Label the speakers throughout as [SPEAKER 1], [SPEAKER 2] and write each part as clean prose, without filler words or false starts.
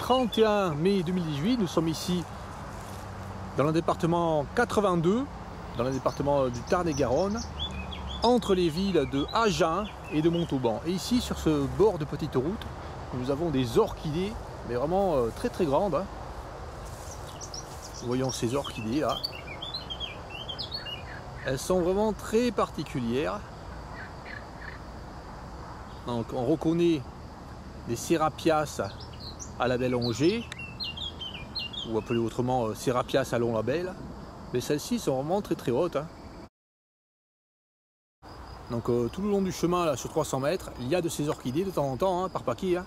[SPEAKER 1] 31 mai 2018, nous sommes ici dans le département 82, dans le département du Tarn-et-Garonne, entre les villes de Agen et de Montauban. Et ici, sur ce bord de petite route, nous avons des orchidées, mais vraiment très très grandes. Hein. Voyons ces orchidées là. Elles sont vraiment très particulières. Donc on reconnaît des Serapias à label ongé, ou appelé autrement Serapias à long label, mais celles-ci sont vraiment très très hautes. Hein. Donc tout le long du chemin là, sur 300 mètres, il y a de ces orchidées de temps en temps, hein, par paquet. Hein.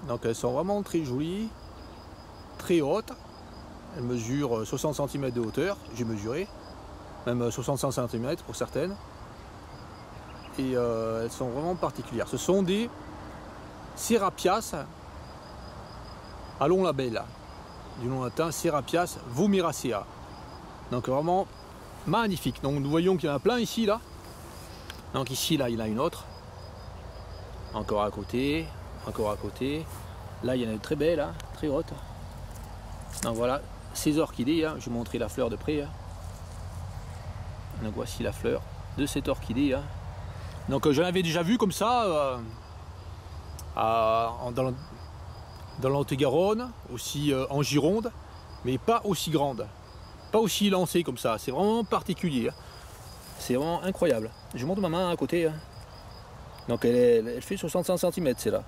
[SPEAKER 1] Donc elles sont vraiment très jolies, très hautes. Elles mesurent 60 cm de hauteur, j'ai mesuré, même 65 cm pour certaines. Et elles sont vraiment particulières. Ce sont des Serapias à long label, du nom latin Serapias vomiracea. Donc vraiment magnifique. Donc nous voyons qu'il y en a plein ici là. Donc ici là il y en a une autre. Encore à côté, encore à côté. Là il y en a une très belle, hein, très haute. Donc voilà ces orchidées, hein. Je vais vous montrer la fleur de près. Hein. Donc voici la fleur de cette orchidée. Hein. Donc j'en avais déjà vu comme ça dans l'Haute-Garonne, aussi en Gironde, mais pas aussi grande, pas aussi lancée comme ça. C'est vraiment particulier. Hein. C'est vraiment incroyable. Je montre ma main à côté. Hein. Donc elle fait 65 cm, c'est là.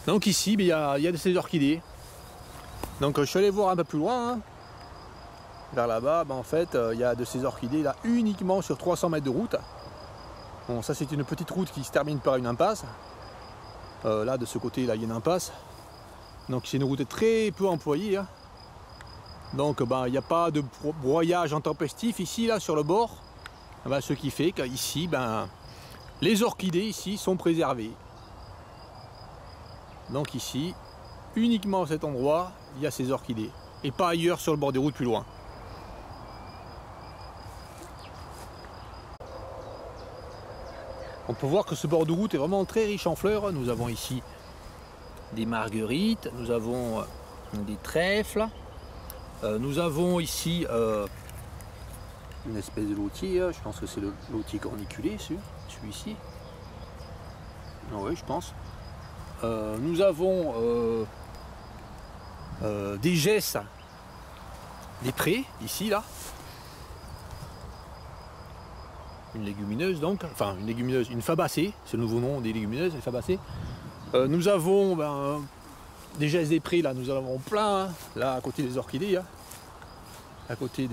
[SPEAKER 1] Donc ici, il y a de ces orchidées. Donc je suis allé voir un peu plus loin. Hein. Vers là-bas, en fait, il y a de ces orchidées là uniquement sur 300 mètres de route. Bon, ça c'est une petite route qui se termine par une impasse. Là, de ce côté, là, il y a une impasse. Donc c'est une route très peu employée. Hein. Donc il n'y a pas de broyage intempestif ici, là, sur le bord. Ce qui fait qu'ici, les orchidées ici sont préservées. Donc ici, uniquement à cet endroit, il y a ces orchidées. Et pas ailleurs sur le bord des routes plus loin. On peut voir que ce bord de route est vraiment très riche en fleurs. Nous avons ici des marguerites, nous avons des trèfles, nous avons ici une espèce de lotier, je pense que c'est le lotier corniculé, celui-ci. Oui, je pense. Nous avons des gesses, des prés, ici, là. Une légumineuse donc, enfin une légumineuse, une fabacée, c'est le nouveau nom des légumineuses, les fabacées. Nous avons des gesses des prés, là nous en avons plein, hein, là à côté des orchidées, hein, à côté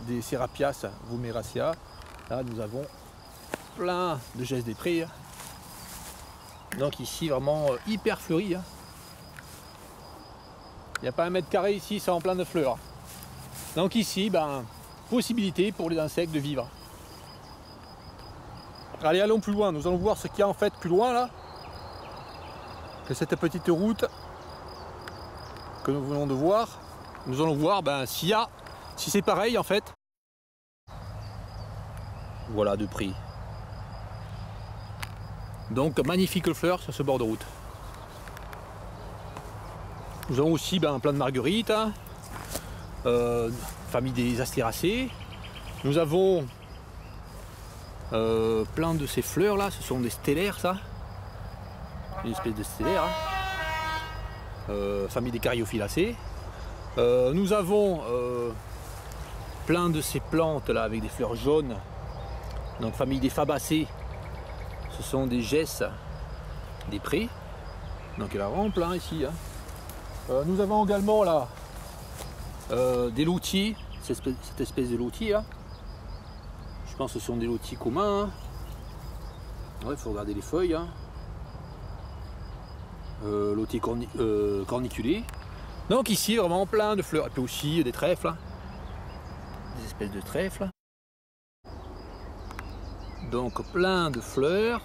[SPEAKER 1] des Serapias vomiracea, là nous avons plein de gesses des prés. Hein. Donc ici vraiment hyper fleuri. Hein. Il n'y a pas un mètre carré ici sans plein de fleurs. Donc ici, possibilité pour les insectes de vivre. Allez, allons plus loin, nous allons voir ce qu'il y a en fait plus loin là, que cette petite route que nous venons de voir. Nous allons voir si c'est pareil en fait. Voilà de prix. Donc magnifique fleur sur ce bord de route. Nous avons aussi plein de marguerites, hein, famille des astéracées. Nous avons plein de ces fleurs là, ce sont des stellaires ça, une espèce de stellaire, hein. Famille des caryophyllacées. Nous avons plein de ces plantes là avec des fleurs jaunes, donc famille des fabacées, ce sont des gesses des prés, donc il y en a vraiment plein ici. Hein. Nous avons également là des lotiers, cette espèce de lotier là. Je pense que ce sont des lotiers communs. Hein. Ouais, il faut regarder les feuilles. Hein. Lotier corniculé. Donc ici vraiment plein de fleurs. Et puis aussi des trèfles. Hein. Des espèces de trèfles. Donc plein de fleurs.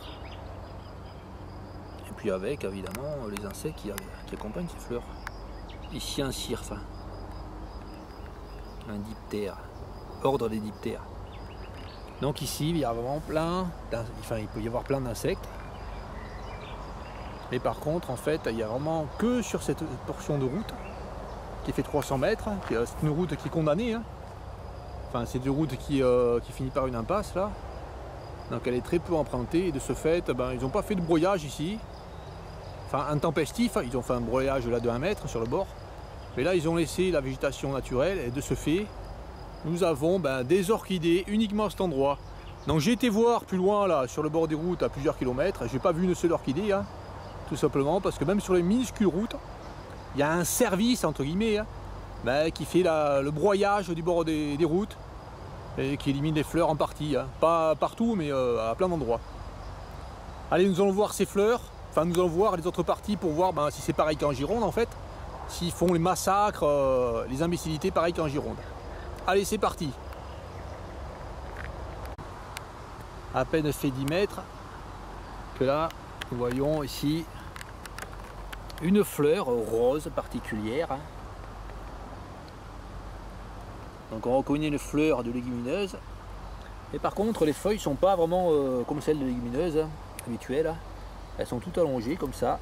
[SPEAKER 1] Et puis avec évidemment les insectes qui accompagnent ces fleurs. Ici un cirfe. Un diptère. Ordre des diptères. Donc ici, il y a vraiment plein, il peut y avoir plein d'insectes. Mais par contre, en fait, il n'y a vraiment que sur cette portion de route qui fait 300 mètres, c'est une route qui est condamnée. Hein. Enfin, c'est une route qui finit par une impasse là. Donc elle est très peu empruntée et de ce fait, ben, ils n'ont pas fait de broyage ici. Enfin, intempestif, ils ont fait un broyage là de 1 mètre sur le bord. Mais là, ils ont laissé la végétation naturelle et de ce fait, nous avons des orchidées uniquement à cet endroit. Donc j'ai été voir plus loin là sur le bord des routes à plusieurs kilomètres, j'ai pas vu une seule orchidée, hein, tout simplement parce que même sur les minuscules routes, il y a un service entre guillemets hein, qui fait le broyage du bord des routes et qui élimine les fleurs en partie, hein. Pas partout mais à plein d'endroits. Allez, nous allons voir ces fleurs, enfin nous allons voir les autres parties pour voir si c'est pareil qu'en Gironde en fait, s'ils font les massacres, les imbécilités pareil qu'en Gironde. Allez, c'est parti. À peine fait 10 mètres que là nous voyons ici une fleur rose particulière. Donc on reconnaît une fleur de légumineuse. Et par contre les feuilles sont pas vraiment comme celles de légumineuses habituelles. Elles sont toutes allongées comme ça.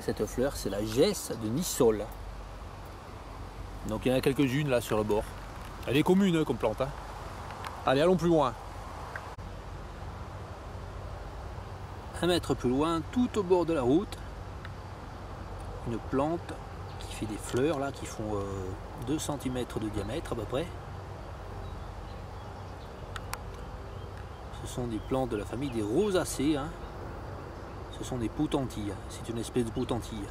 [SPEAKER 1] Cette fleur c'est la gesse de Nissol. Donc il y en a quelques-unes là sur le bord. Elle est commune comme plante. Hein. Allez, allons plus loin. 1 mètre plus loin, tout au bord de la route, une plante qui fait des fleurs là qui font 2 cm de diamètre à peu près. Ce sont des plantes de la famille des rosacées. Hein. Ce sont des potentilles. C'est une espèce de potentille.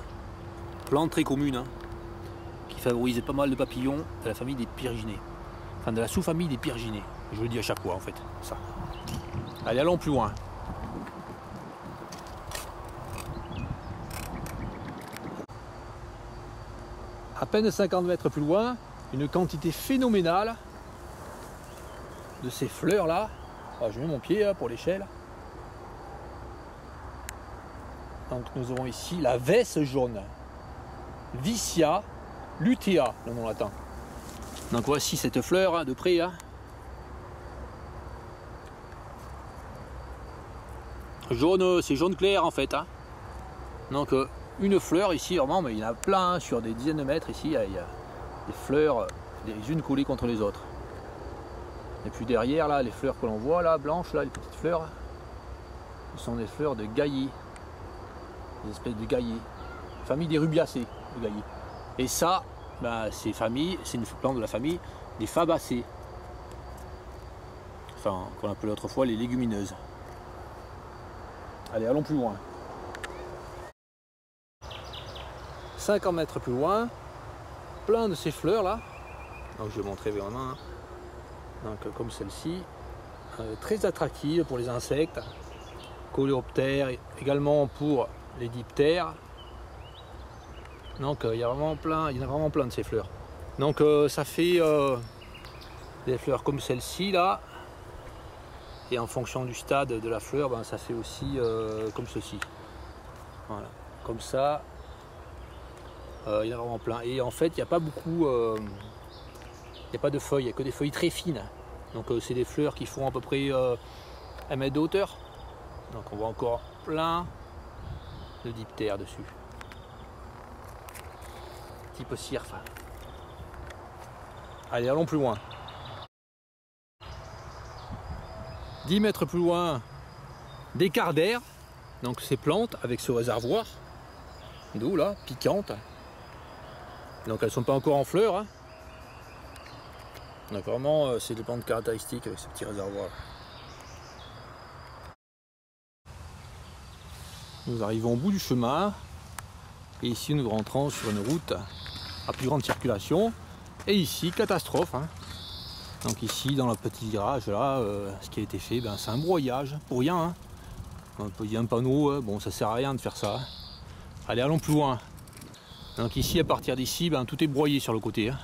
[SPEAKER 1] Plante très commune hein, qui favorise pas mal de papillons de la famille des pyrginés. Enfin de la sous-famille des pyrginés. Je le dis à chaque fois en fait. Ça. Allez, allons plus loin. À peine 50 mètres plus loin, une quantité phénoménale de ces fleurs là. Alors, je mets mon pied pour l'échelle. Donc nous avons ici la vesse jaune, Vicia lutea, le nom latin. Donc voici cette fleur de près. Hein. Jaune, c'est jaune clair en fait. Hein. Donc une fleur ici, vraiment, mais il y en a plein hein, sur des dizaines de mètres ici. Il y a des fleurs les unes collées contre les autres. Et puis derrière là, les fleurs que l'on voit là, blanches là, les petites fleurs, ce sont des fleurs de gaillis, des espèces de gaillis, famille des rubiacées de gaillis. Et ça, c'est une plante de la famille des fabacées, enfin qu'on appelait autrefois les légumineuses. Allez, allons plus loin. 50 mètres plus loin, plein de ces fleurs là. Donc je vais montrer vraiment. Hein. Donc comme celle-ci, très attractive pour les insectes, coléoptères, également pour les diptères. Donc il y en a vraiment plein de ces fleurs. Donc ça fait des fleurs comme celle-ci là. Et en fonction du stade de la fleur, ça fait aussi comme ceci. Voilà, comme ça. Il y en a vraiment plein. Et en fait, il n'y a pas beaucoup, il n'y a pas de feuilles, il n'y a que des feuilles très fines. Donc c'est des fleurs qui font à peu près 1 mètre de hauteur. Donc on voit encore plein de diptères dessus. Type cirfe. Allez, allons plus loin. 10 mètres plus loin, des cardères. Donc ces plantes avec ce réservoir d'eau là, piquante. Donc elles ne sont pas encore en fleurs. Hein. Donc vraiment, c'est des plantes caractéristiques avec ce petit réservoir. Nous arrivons au bout du chemin. Et ici, nous rentrons sur une route à plus grande circulation. Et ici, catastrophe. Hein. Donc ici, dans le petit virage, là, ce qui a été fait, c'est un broyage, pour rien. Hein. On peut dire un panneau, bon, ça sert à rien de faire ça. Hein. Allez, allons plus loin. Donc ici, à partir d'ici, tout est broyé sur le côté. Hein.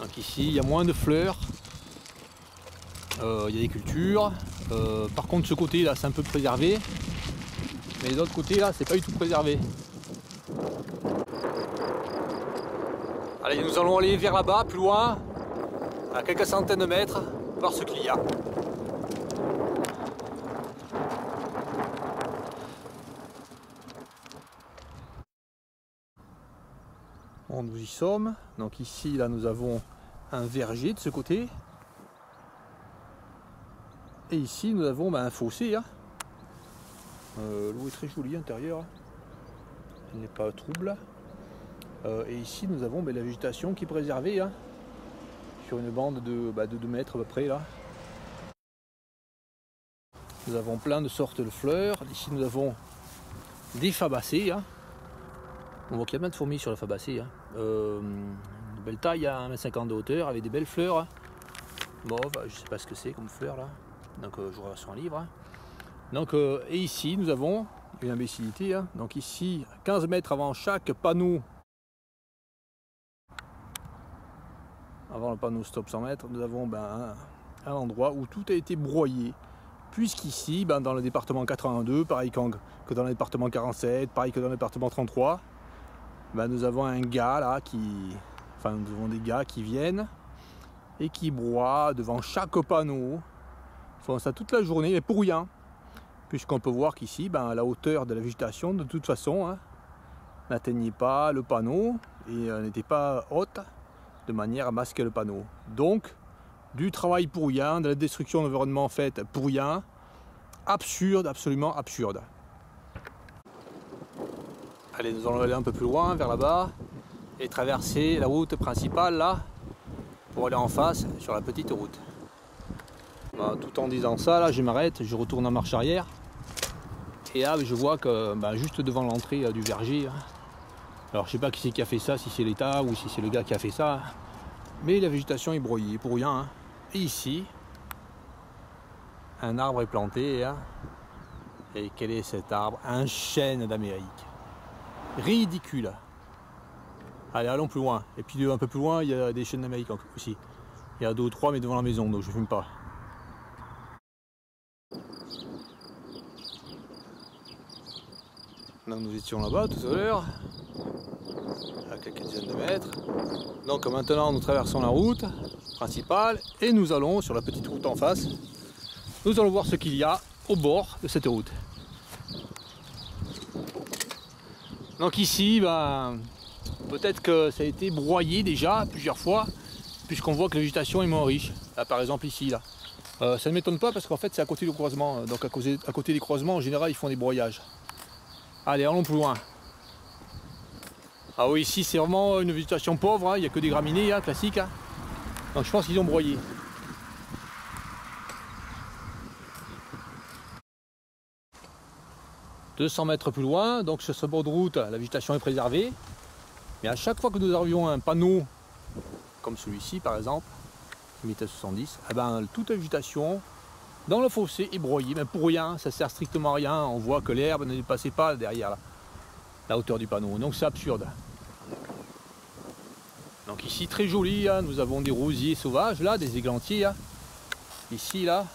[SPEAKER 1] Donc ici, il y a moins de fleurs. Il y a des cultures. Par contre, ce côté-là, c'est un peu préservé. Mais l'autre côté, là, c'est pas du tout préservé. Allez, nous allons aller vers là-bas, plus loin, à quelques centaines de mètres, voir ce qu'il y a. Bon, nous y sommes. Donc ici, là, nous avons un verger de ce côté. Et ici, nous avons un fossé. Hein. L'eau est très jolie à l'intérieur. Elle n'est pas trouble. Et ici, nous avons la végétation qui est préservée. Hein, sur une bande de 2 mètres à peu près. Là. Nous avons plein de sortes de fleurs. Ici, nous avons des fabacées. Hein. On voit qu'il y a plein de fourmis sur la fabacée. Hein. Une belle taille, à 1,50 m de hauteur, avec des belles fleurs. Mauve, je ne sais pas ce que c'est comme fleur là. Donc je vous sur un livre. Hein. Donc, et ici, nous avons une imbécilité. Hein. Donc ici, 15 mètres avant chaque panneau, avant le panneau stop 100 mètres, nous avons un endroit où tout a été broyé. Puisqu'ici, dans le département 82, pareil que dans le département 47, pareil que dans le département 33, nous avons un gars là nous avons des gars qui viennent et qui broient devant chaque panneau. Ils font ça toute la journée, mais pour rien. Puisqu'on peut voir qu'ici, la hauteur de la végétation, de toute façon, hein, n'atteignait pas le panneau et n'était pas haute de manière à masquer le panneau. Donc, du travail pour rien, de la destruction de l'environnement faite pour rien, absurde, absolument absurde. Allez, nous allons aller un peu plus loin, vers là-bas, et traverser la route principale, là, pour aller en face, sur la petite route. Tout en disant ça, là, je m'arrête, je retourne en marche arrière, et là, je vois que, juste devant l'entrée du verger, hein, alors je sais pas qui c'est qui a fait ça, si c'est l'État, ou si c'est le gars qui a fait ça, mais la végétation est broyée, pour rien. Hein. Et ici, un arbre est planté, hein. Et quel est cet arbre? Un chêne d'Amérique. Ridicule. Allez, allons plus loin. Et puis un peu plus loin, il y a des chênes d'Amérique aussi. Il y a 2 ou 3, mais devant la maison, donc je ne fume pas. Donc nous étions là-bas tout à l'heure, à quelques dizaines de mètres. Donc maintenant, nous traversons la route principale et nous allons sur la petite route en face. Nous allons voir ce qu'il y a au bord de cette route. Donc ici, peut-être que ça a été broyé déjà plusieurs fois, puisqu'on voit que la végétation est moins riche. Là, par exemple ici, là. Ça ne m'étonne pas parce qu'en fait c'est à côté du croisement. Donc à côté des croisements, en général, ils font des broyages. Allez, allons plus loin. Ah oui, ici c'est vraiment une végétation pauvre, hein. Il n'y a que des graminées, hein, classiques. Hein. Donc je pense qu'ils ont broyé. « 200 mètres plus loin, donc sur ce bord de route, la végétation est préservée. Mais à chaque fois que nous arrivions à un panneau, comme celui-ci par exemple, 1,70 m, toute la végétation dans le fossé est broyée, mais pour rien, ça sert strictement à rien. On voit que l'herbe ne dépassait pas derrière la hauteur du panneau, donc c'est absurde. Donc ici très joli, hein, nous avons des rosiers sauvages là, des églantiers. Hein. Ici là,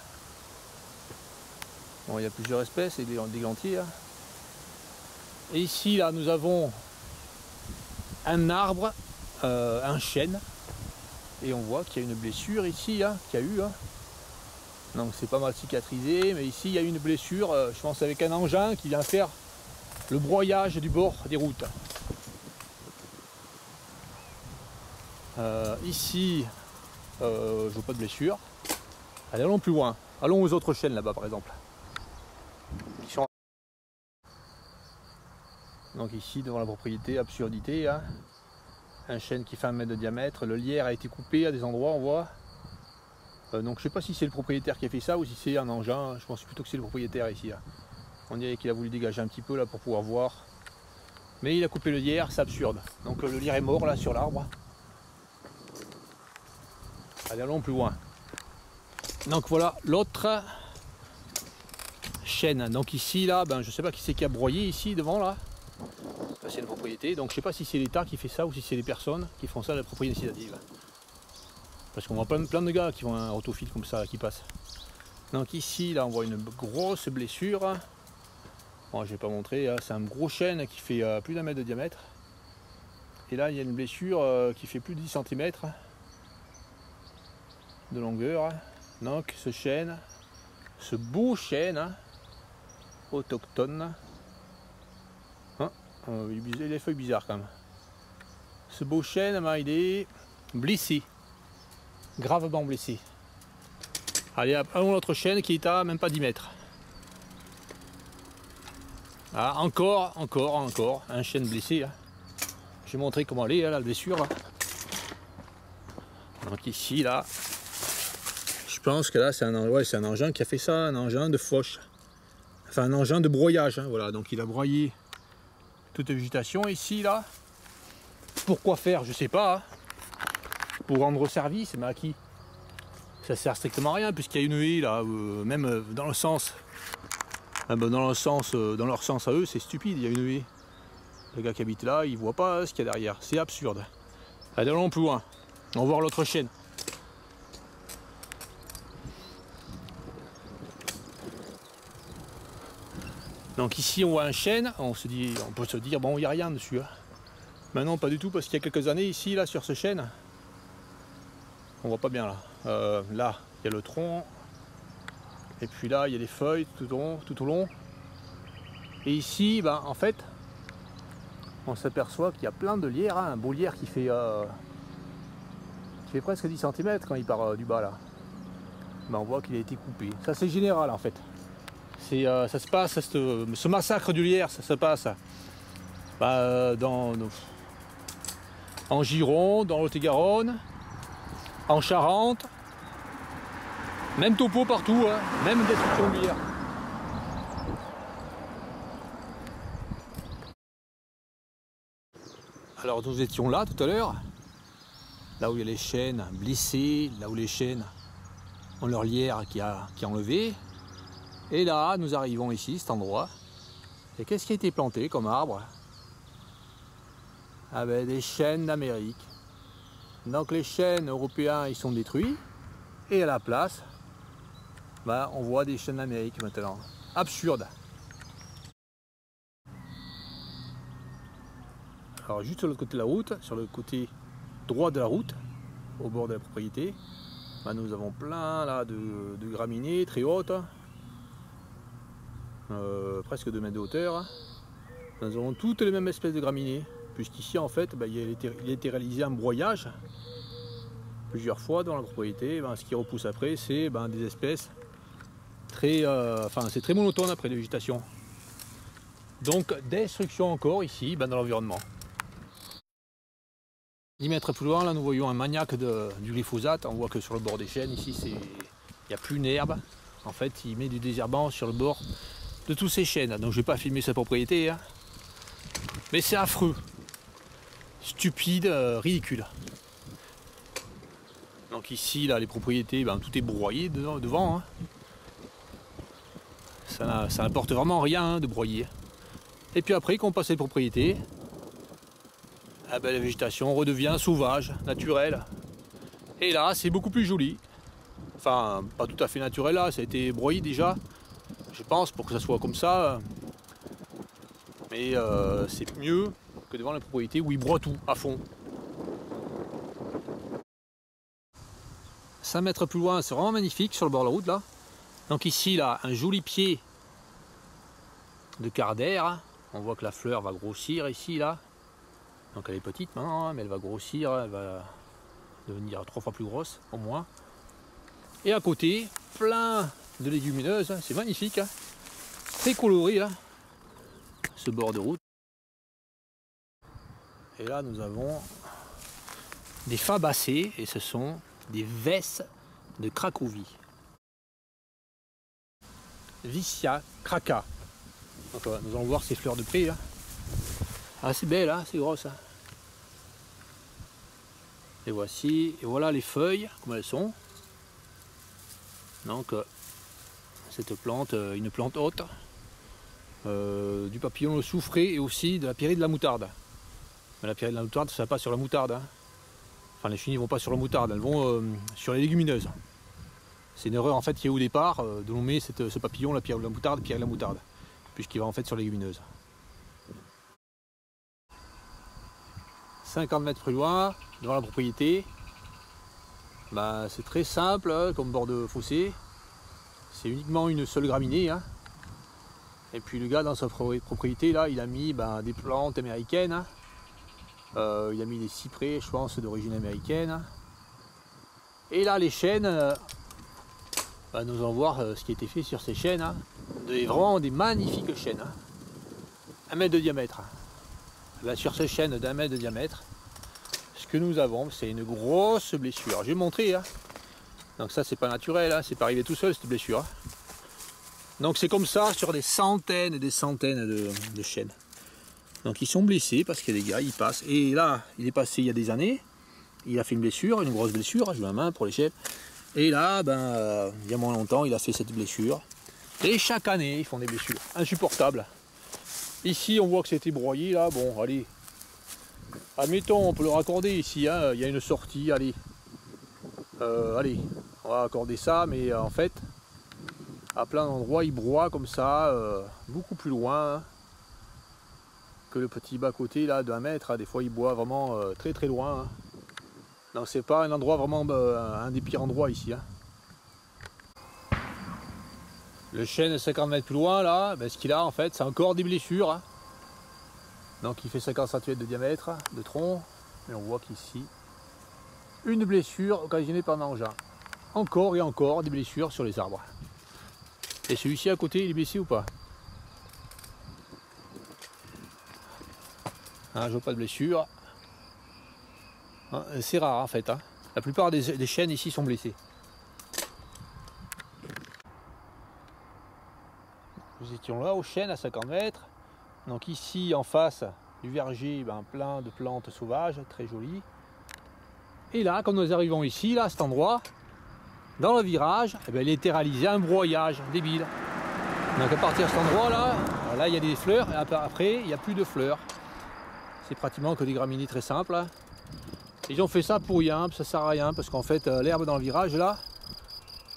[SPEAKER 1] bon, il y a plusieurs espèces d'églantiers. Hein. Et ici là, nous avons un arbre, un chêne, et on voit qu'il y a une blessure ici, hein, qu'il y a eu. Hein. Donc c'est pas mal cicatrisé, mais ici il y a une blessure, je pense avec un engin qui vient faire le broyage du bord des routes. Ici, je vois pas de blessure. Allez, allons plus loin. Allons aux autres chênes là-bas par exemple. Donc ici devant la propriété, absurdité. Hein. Un chêne qui fait 1 mètre de diamètre. Le lierre a été coupé à des endroits, on voit. Donc je sais pas si c'est le propriétaire qui a fait ça ou si c'est un engin. Je pense plutôt que c'est le propriétaire ici. Là. On dirait qu'il a voulu dégager un petit peu là pour pouvoir voir. Mais il a coupé le lierre, c'est absurde. Donc le lierre est mort là sur l'arbre. Allez, allons plus loin. Donc voilà l'autre chêne. Donc ici là, je sais pas qui c'est qui a broyé ici devant là. C'est une propriété. Donc je sais pas si c'est l'État qui fait ça ou si c'est les personnes qui font ça, la propriété initiative. Parce qu'on voit plein de gars qui ont un autofil comme ça qui passe. Donc ici là on voit une grosse blessure. Bon, je vais pas montrer, hein. C'est un gros chêne qui fait plus d'1 mètre de diamètre. Et là il y a une blessure qui fait plus de 10 cm de longueur. Donc ce chêne, ce beau chêne hein, autochtone, hein, il a des feuilles bizarres quand même. Ce beau chêne, il est blessé, gravement blessé. Allez, allons l'autre chêne qui est à même pas 10 mètres. Ah, encore un chêne blessé. Hein. Je vais montrer comment elle est, la blessure. Là. Donc ici, là, je pense que là, c'est un engin qui a fait ça, un engin de fauche. Enfin, un engin de broyage. Hein, voilà, donc il a broyé toute la végétation ici, là. Pourquoi faire? Je sais pas. Hein. Pour rendre service, mais à qui? Ça sert strictement à rien, puisqu'il y a une haie, là, même dans le sens... dans leur sens à eux, c'est stupide, il y a une haie. Le gars qui habite là, il voit pas ce qu'il y a derrière. C'est absurde. Allez, allons plus loin. On va voir l'autre chêne. Donc ici, on voit un chêne. On peut se dire, bon, il n'y a rien dessus. Hein. Mais non, pas du tout, parce qu'il y a quelques années, ici, là, sur ce chêne, on voit pas bien là. Là, il y a le tronc. Et puis là, il y a des feuilles tout au long. Et ici, ben, en fait, on s'aperçoit qu'il y a plein de lierre, hein, un beau lierre qui fait presque 10 cm quand il part du bas là. Ben, on voit qu'il a été coupé. Ça c'est général en fait. Ça se passe, ce massacre du lierre, ça se passe en Gironde, dans Lot-et-Garonne, en Charente, même topo partout, hein, même destruction du lierre. Alors nous étions là tout à l'heure, là où il y a les chênes blessés, là où les chênes ont leur lierre qui a enlevé. Et là, nous arrivons ici, cet endroit. Et qu'est-ce qui a été planté comme arbre? Ah ben des chênes d'Amérique. Donc les chênes européens, ils sont détruits. Et à la place, ben, on voit des chênes d'Amérique maintenant. Absurde. Alors juste sur l'autre côté de la route, sur le côté droit de la route, au bord de la propriété, ben nous avons plein là de graminées très hautes, presque 2 mètres de hauteur. Nous avons toutes les mêmes espèces de graminées, puisqu'ici en fait ben, il a été réalisé un broyage plusieurs fois dans la propriété. Ben, ce qui repousse après c'est ben, des espèces très, c'est très monotone après la végétation. Donc destruction encore ici ben, dans l'environnement. 10 mètres plus loin, là nous voyons un maniaque du glyphosate. On voit que sur le bord des chênes, ici, il n'y a plus une herbe. En fait, il met du désherbant sur le bord de tous ces chênes. Donc je ne vais pas filmer sa propriété. Hein. Mais c'est affreux. Stupide, ridicule. Donc ici, là, les propriétés, ben, tout est broyé devant. Hein. Ça n'apporte vraiment rien hein, de broyer. Et puis après, quand on passe les propriétés, ah ben, la végétation redevient sauvage, naturelle. Et là, c'est beaucoup plus joli. Enfin, pas tout à fait naturel là, ça a été broyé déjà, je pense, pour que ça soit comme ça. Mais c'est mieux que devant la propriété où ils broient tout à fond. 5 mètres plus loin, c'est vraiment magnifique sur le bord de la route là. Donc ici, là, un joli pied de cardaire. On voit que la fleur va grossir ici, là. Donc elle est petite maintenant, mais elle va grossir, elle va devenir 3 fois plus grosse, au moins. Et à côté, plein de légumineuses, c'est magnifique, hein. Très coloré, là, ce bord de route. Et là, nous avons des fabacées, et ce sont des vesses de Cracovie. Vicia craca. Donc, nous allons voir ces fleurs de près, là. Ah, c'est belle, hein, c'est grosse. Hein. Et voici, et voilà les feuilles, comme elles sont. Donc, cette plante, une plante haute, du papillon le soufré et aussi de la pyrrhie de la moutarde. Mais la pyrrhie de la moutarde, ça va pas sur la moutarde. Hein. Enfin, les chenilles ne vont pas sur la moutarde, elles vont sur les légumineuses. C'est une erreur en fait qui est au départ de nommer ce papillon la pyrrhie de la moutarde, puisqu'il va en fait sur les légumineuses. 50 mètres plus loin, devant la propriété, bah, c'est très simple hein, comme bord de fossé. C'est uniquement une seule graminée. Hein. Et puis le gars dans sa propriété, là, il a mis des plantes américaines. Hein. Il a mis des cyprès, je pense, d'origine américaine. Et là, les chênes, nous allons voir ce qui a été fait sur ces chênes. Hein. Vraiment des magnifiques chênes. Hein. 1 mètre de diamètre. Là, sur ces chênes d'1 mètre de diamètre, ce que nous avons, c'est une grosse blessure. Je vais montrer. Hein. Donc ça, c'est pas naturel, hein. C'est pas arrivé tout seul, cette blessure. Hein. Donc c'est comme ça sur des centaines et des centaines de chênes. Donc ils sont blessés parce que les gars, ils passent. Et là, il est passé il y a des années. Il a fait une blessure, une grosse blessure. Je mets la main pour les chênes. Et là, il y a moins longtemps, il a fait cette blessure. Et chaque année, ils font des blessures insupportables. Ici, on voit que c'était broyé, là. Bon, allez. Admettons, on peut le raccorder ici. Hein. Il y a une sortie, allez. Allez, on va accorder ça. Mais en fait, à plein d'endroits, il broie comme ça, beaucoup plus loin hein, que le petit bas-côté, là, d'1 mètre. Hein. Des fois, il boit vraiment très très loin. Hein. Donc, c'est pas un endroit vraiment, un des pires endroits ici. Hein. Le chêne 50 mètres plus loin, là, ce qu'il a en fait, c'est encore des blessures. Hein. Donc il fait 50 cm de diamètre de tronc. Et on voit qu'ici, une blessure occasionnée par un engin. Encore et encore des blessures sur les arbres. Et celui-ci à côté, il est blessé ou pas? Hein, je vois pas de blessure. Hein, c'est rare en fait. Hein. La plupart des chênes ici sont blessés. Nous étions là au chêne à 50 mètres. Donc ici en face du verger, plein de plantes sauvages, très jolies. Et là, quand nous arrivons ici, là, à cet endroit, dans le virage, il était réalisé un broyage débile. Donc à partir de cet endroit là, il y a des fleurs, et après il n'y a plus de fleurs. C'est pratiquement que des graminées très simples. Hein. Ils ont fait ça pour rien, ça sert à rien, parce qu'en fait l'herbe dans le virage là,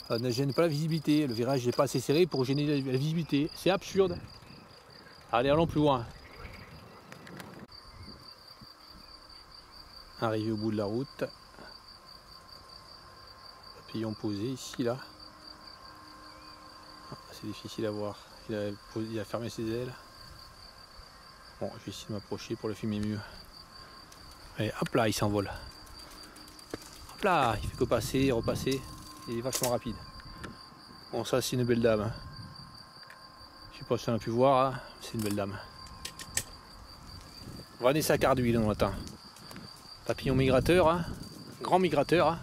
[SPEAKER 1] ne gêne pas la visibilité. Le virage n'est pas assez serré pour gêner la visibilité. C'est absurde. Allez, allons plus loin. Arrivé au bout de la route. Papillon posé ici, là. C'est difficile à voir. Il a fermé ses ailes. Bon, je vais essayer de m'approcher pour le filmer mieux. Allez, hop là, il s'envole. Hop là, il fait que passer, repasser. Il est vachement rapide. Bon, ça c'est une belle dame. Hein. Je sais pas si on a pu voir, hein. C'est une belle dame. Vanessa Cardouille, on l'attend. Papillon migrateur, hein. Grand migrateur. Hein.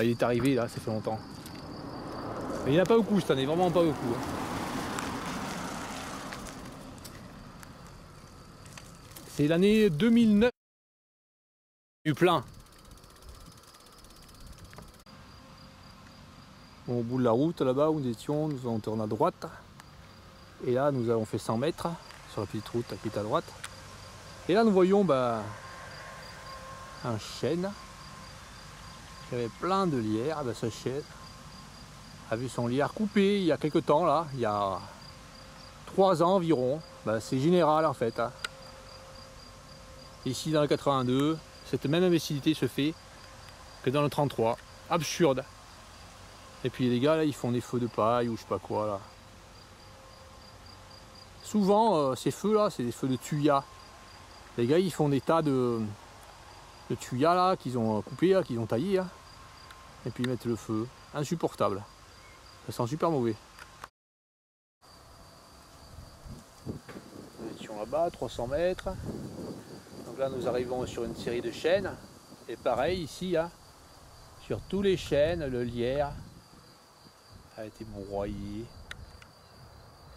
[SPEAKER 1] Il est arrivé là, ça fait longtemps. Mais il n'y en a pas beaucoup cette année, vraiment pas beaucoup. Hein. C'est l'année 2009. Il y a eu plein. Bon, au bout de la route là-bas où nous étions, nous allons tourner à droite. Et là nous avons fait 100 mètres sur la petite route qui est à droite. Et là nous voyons un chêne qui avait plein de lierre. Ce chêne a vu son lierre coupé il y a quelques temps là, il y a 3 ans environ. C'est général en fait. Hein. Ici dans le 82, cette même imbécilité se fait que dans le 33. Absurde. Et puis les gars là ils font des feux de paille ou je sais pas quoi là. Souvent ces feux là c'est des feux de tuya. Les gars ils font des tas de tuya là qu'ils ont coupé, qu'ils ont taillé. Hein, et puis ils mettent le feu. Insupportable. Ça sent super mauvais. Nous étions là-bas, 300 mètres. Donc là nous arrivons sur une série de chênes. Et pareil ici, hein, sur tous les chênes, le lierre a été broyé.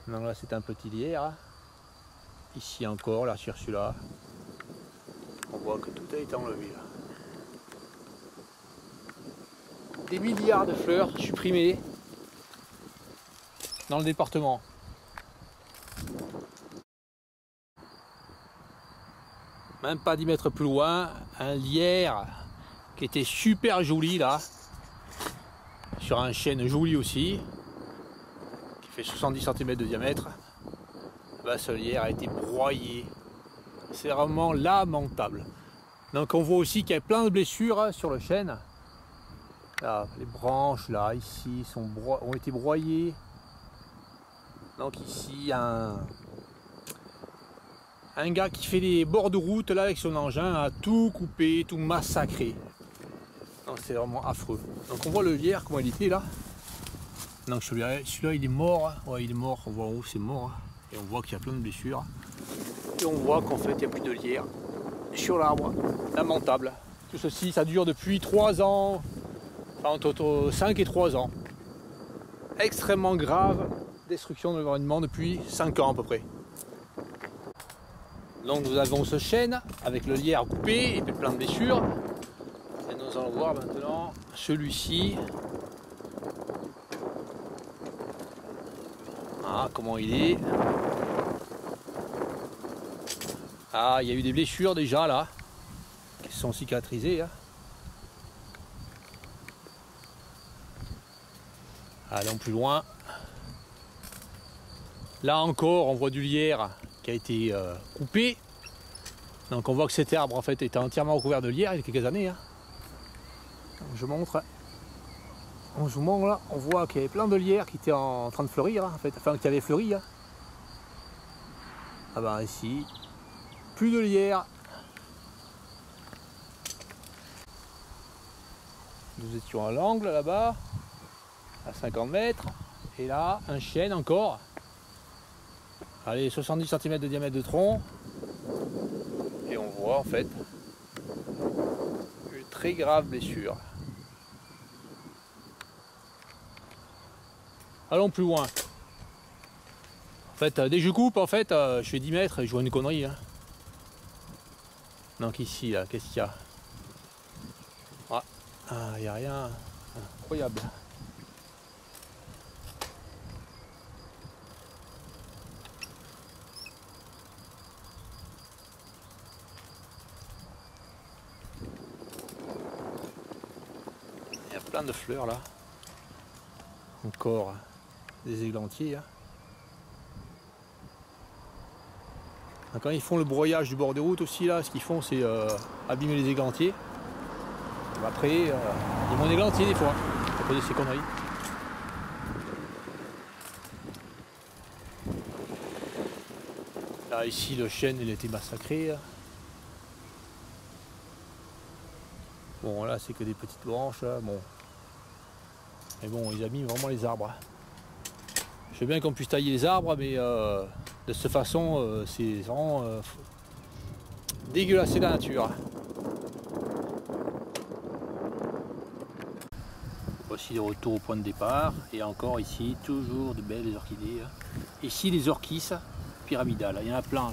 [SPEAKER 1] Donc là c'est un petit lierre. Ici encore, là sur celui-là. On voit que tout a été enlevé là. Des milliards de fleurs supprimées dans le département. Même pas 10 mètres plus loin, un lierre qui était super joli là. Sur un chêne joli aussi, qui fait 70 cm de diamètre, ce lierre a été broyé. C'est vraiment lamentable. Donc on voit aussi qu'il y a plein de blessures sur le chêne. Là, les branches là, ici, ont été broyées. Donc ici, un Un gars qui fait les bords de route là avec son engin a tout coupé, tout massacré. C'est vraiment affreux. Donc on voit le lierre, comment il était là. Donc celui-là il est mort. Ouais, il est mort, on voit en haut c'est mort. Et on voit qu'il y a plein de blessures. Et on voit qu'en fait il n'y a plus de lierre sur l'arbre. Lamentable. Tout ceci, ça dure depuis 3 ans. Enfin entre 5 et 3 ans. Extrêmement grave. Destruction de l'environnement depuis 5 ans à peu près. Donc nous avons ce chêne avec le lierre coupé et puis plein de blessures. Et nous allons voir maintenant celui-ci. Ah, comment il est. Ah, il y a eu des blessures déjà là, qui sont cicatrisées. Hein. Allons plus loin. Là encore, on voit du lierre qui a été coupé. Donc on voit que cet arbre en fait était entièrement recouvert de lierre il y a quelques années. Hein. Je montre. On vous montre là, on voit qu'il y avait plein de lierre qui était en train de fleurir, hein, en fait, enfin qui avait fleuri. Hein. Ah ben ici, plus de lierre. Nous étions à l'angle là-bas, à 50 mètres, et là un chêne encore. Allez, 70 cm de diamètre de tronc, et on voit en fait une très grave blessure. Allons plus loin. En fait, dès que je coupe, en fait, je fais 10 mètres et je vois une connerie. Hein. Donc ici, là, qu'est-ce qu'il y a? Ah, il n'y a rien. Incroyable. Il y a plein de fleurs là. Encore des églantiers. Hein. Quand ils font le broyage du bord de route aussi, là, ce qu'ils font, c'est abîmer les églantiers. Après, il y a mon églantier des fois, à cause de ces conneries. Là, ici, le chêne, il a été massacré. Là. Bon, là, c'est que des petites branches. Là. Bon. Mais bon, ils abîment vraiment les arbres. Je sais bien qu'on puisse tailler les arbres, mais de cette façon, c'est vraiment dégueulasser la nature. Voici le retour au point de départ. Et encore ici, toujours de belles orchidées. Ici, les orchis pyramidales. Il y en a plein.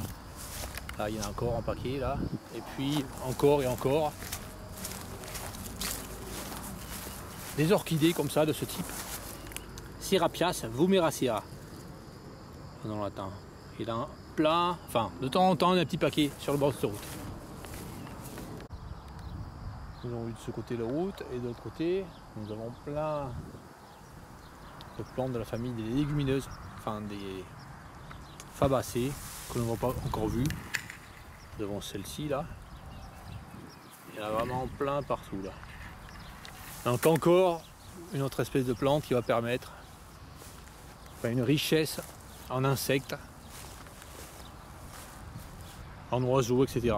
[SPEAKER 1] Là, il y en a encore un paquet. Là. Et puis, encore et encore. Des orchidées comme ça, de ce type. Serapias vumeracea. Dans le latin. Et là, plein, enfin, de temps en temps, un petit paquet sur le bord de cette route. Nous avons eu de ce côté la route, et de l'autre côté, nous avons plein de plantes de la famille des légumineuses, enfin des fabacées, que nous n'avons pas encore vues. Devant celle-ci, là. Il y en a vraiment plein partout, là. Donc encore une autre espèce de plante qui va permettre une richesse en insectes, en oiseaux, etc.